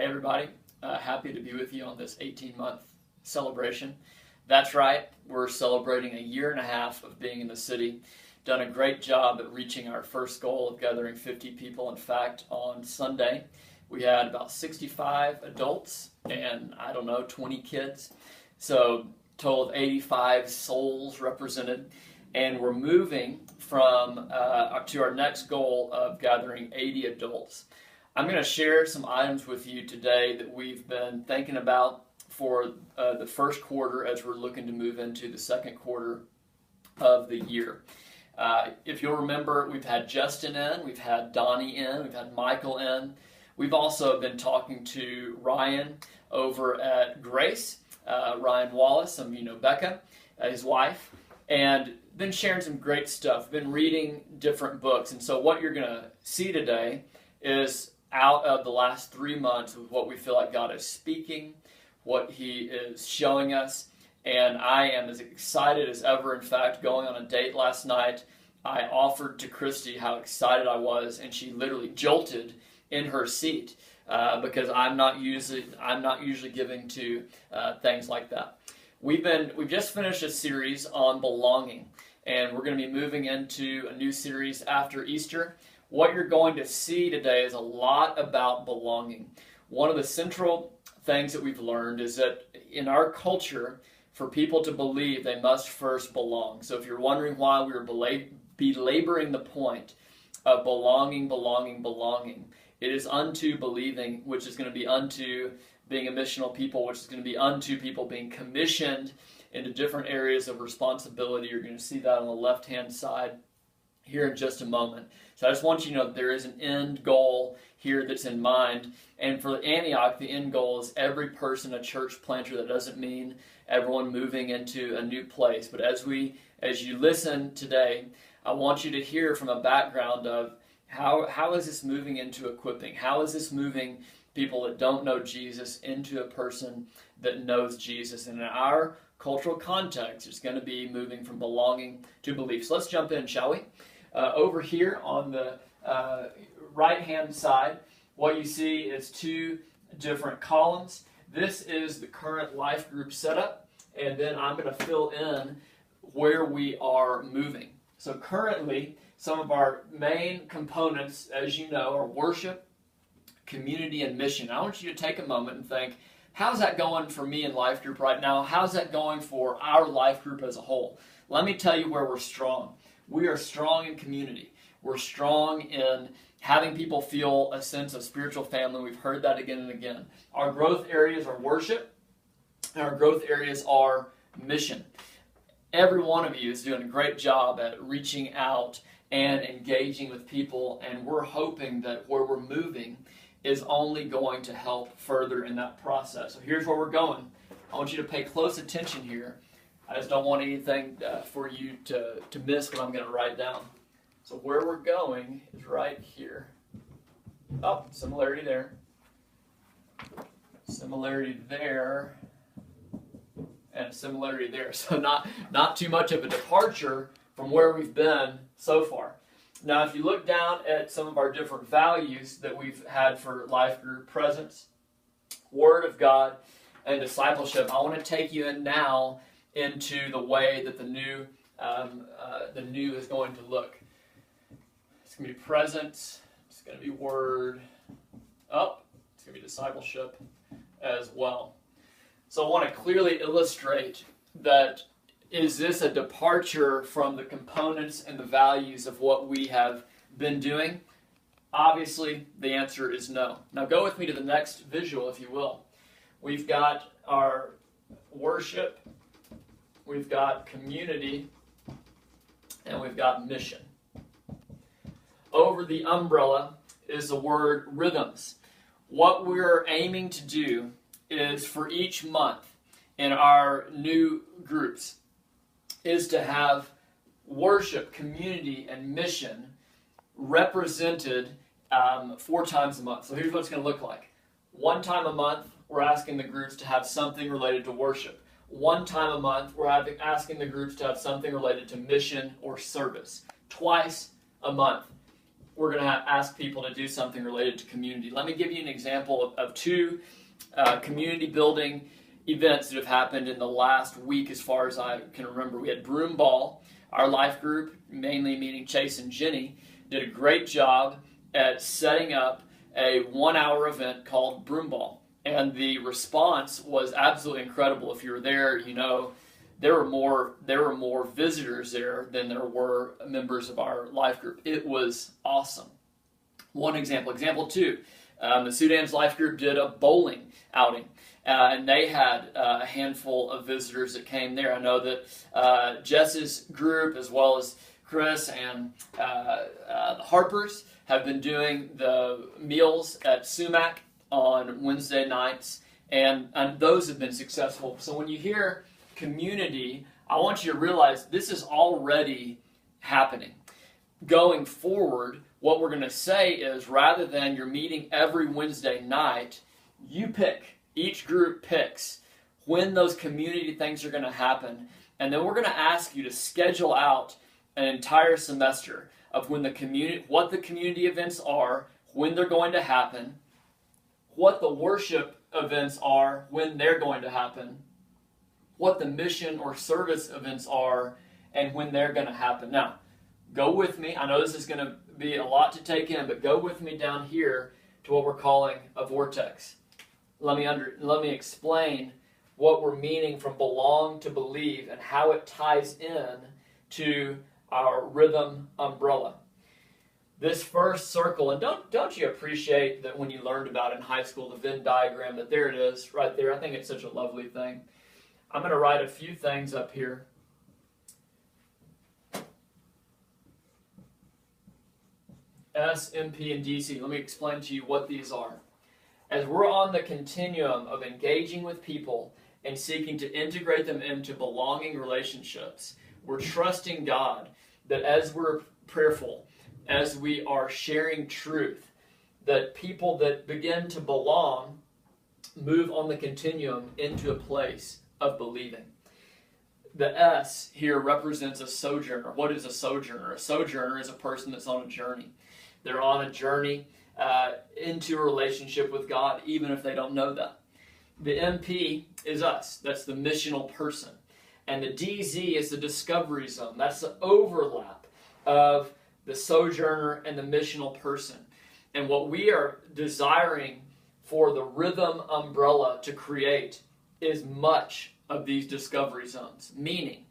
Hey everybody, happy to be with you on this 18-month celebration. That's right, we're celebrating a year and a half of being in the city. Done a great job at reaching our first goal of gathering 50 people. In fact, on Sunday, we had about 65 adults and, 20 kids. So, total of 85 souls represented. And we're moving from to our next goal of gathering 80 adults. I'm going to share some items with you today that we've been thinking about for the first quarter as we're looking to move into the second quarter of the year. If you'll remember, we've had Justin in, we've had Donnie in, we've had Michael in. We've also been talking to Ryan over at Grace, Ryan Wallace, some of you know Becca, his wife, and been sharing some great stuff, been reading different books. And so what you're going to see today is out of the last 3 months of what we feel like God is speaking, what He is showing us, and I am as excited as ever. In fact, going on a date last night, I offered to Christy how excited I was, and she literally jolted in her seat because I'm not usually giving to things like that. We've just finished a series on belonging, and we're going to be moving into a new series after Easter. What you're going to see today is a lot about belonging. One of the central things that we've learned is that in our culture, for people to believe, they must first belong. So if you're wondering why we were belaboring the point of belonging, it is unto believing, which is going to be unto being a missional people, which is going to be unto people being commissioned into different areas of responsibility. You're going to see that on the left-hand side here in just a moment. So I just want you to know that there is an end goal here that's in mind. And for Antioch, the end goal is every person a church planter. That doesn't mean everyone moving into a new place. But as you listen today, I want you to hear from a background of how is this moving into equipping? How is this moving people that don't know Jesus into a person that knows Jesus? And in our cultural context, it's going to be moving from belonging to belief. So let's jump in, shall we? Over here on the right-hand side, what you see is two different columns. This is the current life group setup, and then I'm going to fill in where we are moving. So currently, some of our main components, as you know, are worship, community, and mission. I want you to take a moment and think, how's that going for me in life group right now? How's that going for our life group as a whole? Let me tell you where we're strong. We are strong in community. We're strong in having people feel a sense of spiritual family. We've heard that again and again. Our growth areas are worship, and our growth areas are mission. Every one of you is doing a great job at reaching out and engaging with people, and we're hoping that where we're moving is only going to help further in that process. So here's where we're going. I want you to pay close attention here. I just don't want anything for you to miss what I'm going to write down. So where we're going is right here. Oh, similarity there. Similarity there. And similarity there. So not too much of a departure from where we've been so far. Now, if you look down at some of our different values that we've had for life group: presence, Word of God, and discipleship, I want to take you in now into the way that the new is going to look. It's going to be presence. It's going to be Word. It's going to be discipleship as well. So I want to clearly illustrate that. Is this a departure from the components and the values of what we have been doing? Obviously, the answer is no. Now go with me to the next visual, if you will. We've got our worship, we've got community, and we've got mission. Over the umbrella is the word rhythms. What we're aiming to do is for each month in our new groups is to have worship, community, and mission represented 4 times a month. So here's what it's going to look like. 1 time a month, we're asking the groups to have something related to worship. 1 time a month, we're asking the groups to have something related to mission or service. Twice a month, we're going to ask people to do something related to community. Let me give you an example of two community building events that have happened in the last week as far as I can remember. We had Broom Ball. Our life group, mainly meaning Chase and Jenny, did a great job at setting up a 1-hour event called Broom Ball. And the response was absolutely incredible. If you were there, you know there were more visitors there than there were members of our life group. It was awesome. One example. Example two, the Sudan's life group did a bowling outing. And they had a handful of visitors that came there. I know that Jess's group, as well as Chris and the Harpers, have been doing the meals at Sumac on Wednesday nights, and those have been successful. So when you hear community, I want you to realize this is already happening. Going forward, what we're going to say is, rather than you're meeting every Wednesday night, you pick. Each group picks when those community things are going to happen, and then we're going to ask you to schedule out an entire semester of when what the community events are, when they're going to happen, what the worship events are, when they're going to happen, what the mission or service events are, and when they're going to happen. Now, go with me. I know this is going to be a lot to take in, but go with me down here to what we're calling a vortex. Let me explain what we're meaning from belong to believe and how it ties in to our rhythm umbrella. This first circle, and don't you appreciate that when you learned about it in high school, the Venn diagram, that there it is right there. I think it's such a lovely thing. I'm going to write a few things up here. S, MP, and DC. Let me explain to you what these are. As we're on the continuum of engaging with people and seeking to integrate them into belonging relationships, we're trusting God that as we're prayerful, as we are sharing truth, that people that begin to belong move on the continuum into a place of believing. The S here represents a sojourner. What is a sojourner? A sojourner is a person that's on a journey. They're on a journey into a relationship with God, even if they don't know that. The MP is us. That's the missional person. And the DZ is the discovery zone. That's the overlap of the sojourner and the missional person. And what we are desiring for the rhythm umbrella to create is much of these discovery zones, meaning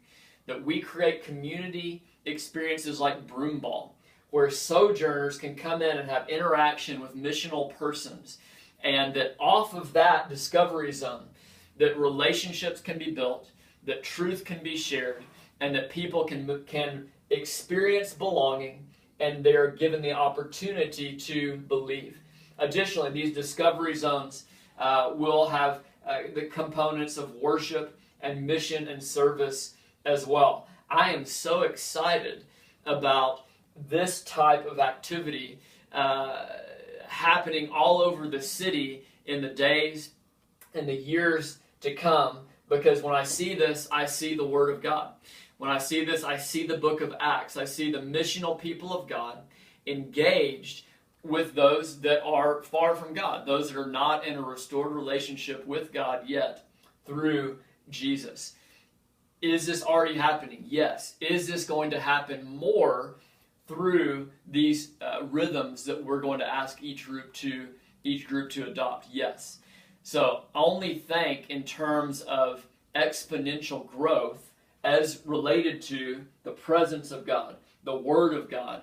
that we create community experiences like Broom Ball, where sojourners can come in and have interaction with missional persons, and that off of that discovery zone, that relationships can be built, that truth can be shared, and that people can experience belonging, and they're given the opportunity to believe. Additionally, these discovery zones will have the components of worship and mission and service as well. I am so excited about this type of activity happening all over the city in the days and the years to come, because when I see this, I see the Word of God. When I see this, I see the book of Acts. I see the missional people of God engaged with those that are far from God, those that are not in a restored relationship with God yet through Jesus. Is this already happening? Yes. Is this going to happen more through these rhythms that we're going to ask each group to adopt? Yes. So only think in terms of exponential growth as related to the presence of God, the Word of God,